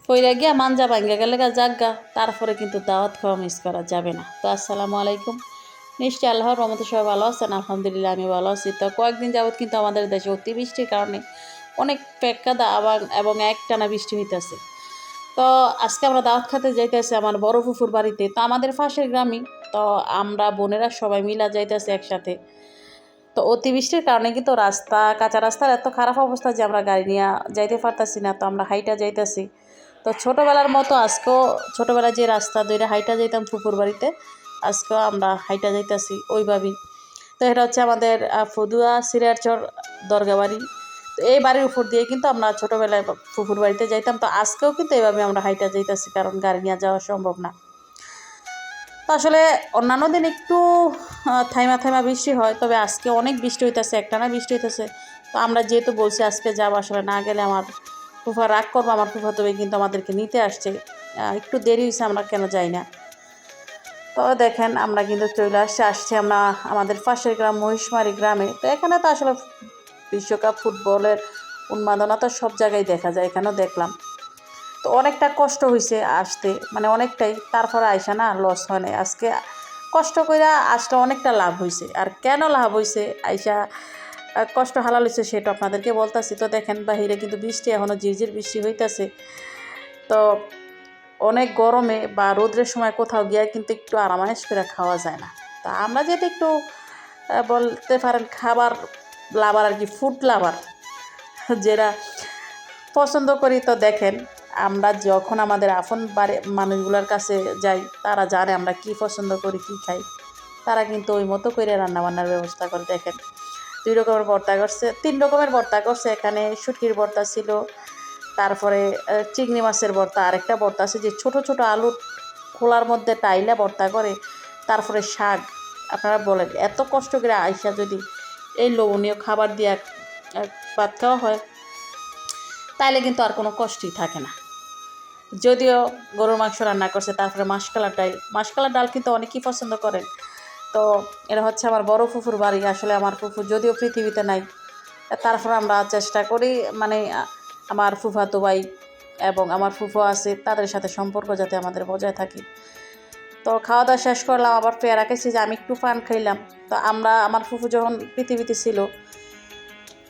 পইরা গিয়া মানজা ভাঙ্গা গেলে জাগা, তারপরে কিন্তু দাওয়াত খাওয়া মিস করা যাবে না। তো আসসালামু আলাইকুম, নিশ্চয়ই আল্লাহর রহমতে সবাই ভালো আছেন। আলহামদুলিল্লাহ আমি ভালো আছি। তো কয়েকদিন যাবৎ কিন্তু আমাদের দেশে অতিবৃষ্টির কারণে অনেক পেক্কাদা আবার এবং একটানা বৃষ্টি হইতেছে। তো আজকে আমরা দাওয়াত খাতে যাইতেছি আমার বড় ফুফুর বাড়িতে। তো আমাদের পাশের গ্রামই, তো আমরা বোনেরা সবাই মিলা যাইতেছি একসাথে। তো অতিবৃষ্টির কারণে কিন্তু রাস্তা, কাঁচা রাস্তার এত খারাপ অবস্থা যে আমরা গাড়ি নিয়ে যাইতে পারতাছি না। তো আমরা হাইটা যাইতেছি। তো ছোটোবেলার মতো আজকেও ছোটোবেলায় যে রাস্তা ধরে হাইটা যাইতাম ফুফুর বাড়িতে, আজকেও আমরা হাইটা যাইতেছি ওইভাবেই। তো এটা হচ্ছে আমাদের ফদুয়া সিরিয়ারচর দরগা বাড়ি। তো এই বাড়ির উপর দিয়ে কিন্তু আমরা ছোটোবেলায় ফুফুর বাড়িতে যাইতাম। তো আজকেও কিন্তু এইভাবে আমরা হাইটা যাইতেছি, কারণ গাড়ি নিয়ে যাওয়া সম্ভব না। তো আসলে অন্যান্য দিন একটু থাইমা থাইমা বৃষ্টি হয়, তবে আজকে অনেক বৃষ্টি হইতেছে, একটানা বৃষ্টি হইতেছে। তো আমরা যেহেতু বলছি আজকে যাবো, আসলে না গেলে আমার ফুফা রাগ করবো। আমার ফুফা তবে কিন্তু আমাদেরকে নিতে আসছে, একটু দেরি হয়েছে, আমরা কেন যাই না। তো দেখেন আমরা কিন্তু চলে আসছি আমরা আমাদের পাশের গ্রাম মহিষমারি গ্রামে। তো এখানে তো আসলে বিশ্বকাপ ফুটবলের উন্মাদনা তো সব জায়গায় দেখা যায়, এখানেও দেখলাম। তো অনেকটা কষ্ট হয়েছে আসতে, মানে অনেকটাই। তারপরে আইসা না লস হয় না, আজকে কষ্ট কইরা আসলে অনেকটা লাভ হয়েছে। আর কেন লাভ হয়েছে, আইসা কষ্ট হালাল হয়েছে সেটা আপনাদেরকে বলতেছি। তো দেখেন বাহিরে কিন্তু বৃষ্টি এখনও ঝিরঝির বৃষ্টি হইতেছে। তো অনেক গরমে বা রোদ্রের সময় কোথাও গিয়ে কিন্তু একটু আরামায়েশ করে খাওয়া যায় না। তা আমরা যেটা একটু বলতে পারেন খাবার লাভার আর কি, ফুড লাভার যেটা পছন্দ করি। তো দেখেন আমরা যখন আমাদের আপন বাড়ি মানুষগুলোর কাছে যাই, তারা জানে আমরা কি পছন্দ করি, কি খাই। তারা কিন্তু ওই মতো করে রান্নাবান্নার ব্যবস্থা করে। দেখেন 2 রকমের ভর্তা করছে, 3 রকমের ভর্তা করছে। এখানে শুটকির ভর্তা ছিল, তারপরে চিংড়ি মাছের ভর্তা, আরেকটা ভর্তা আছে যে ছোট ছোট আলুর খোলার মধ্যে টাইলা ভর্তা করে। তারপরে শাক। আপনারা বলেন এত কষ্ট করে আইসা যদি এই লোভনীয় খাবার দিয়ে ভাত খাওয়া হয়, তাইলে কিন্তু আর কোনো কষ্টই থাকে না। যদিও গরুর মাংস রান্না করছে, তারপরে মাসকালার ডাল কিন্তু অনেকেই পছন্দ করেন। তো এটা হচ্ছে আমার বড় ফুফুর বাড়ি। আসলে আমার ফুফু যদিও পৃথিবীতে নাই, তারপর আমরা চেষ্টা করি, মানে আমার ফুফাতো ভাই এবং আমার ফুফু আছে, তাদের সাথে সম্পর্ক যাতে আমাদের বজায় থাকে। তো খাওয়া দাওয়া শেষ করলাম, আবার পেয়ারা খেয়েছি, যে আমি একটু পান খাইলাম। তো আমার ফুফু যখন পৃথিবীতে ছিল,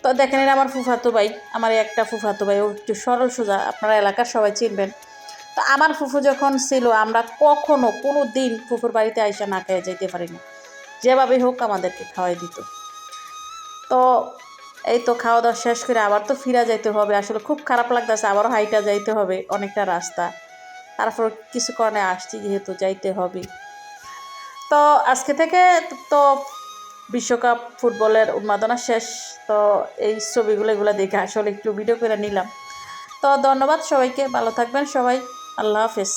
তো দেখেন এটা আমার ফুফাতো ভাই, আমার একটা ফুফাতো ভাই, ও একটু সরল সোজা, আপনারা এলাকার সবাই চিনবেন। তো আমার ফুফু যখন ছিল, আমরা কখনো কোনো দিন ফুফুর বাড়িতে আইসা না খেয়ে যেতে পারি না, যেভাবে হোক আমাদেরকে খাওয়াই দিত। তো এই তো খাওয়া দাওয়া শেষ করে আবার তো ফিরা যাইতে হবে। আসলে খুব খারাপ লাগতেছে, আবারও হাইটা যাইতে হবে অনেকটা রাস্তা। তারপর কিছু কারণে আসছি, যেহেতু যাইতে হবে। তো আজকে থেকে তো বিশ্বকাপ ফুটবলের উন্মাদনা শেষ। তো এই ছবিগুলো দেখে আসলে একটু ভিডিও করে নিলাম। তো ধন্যবাদ সবাইকে, ভালো থাকবেন সবাই, আল্লাহ হাফেজ।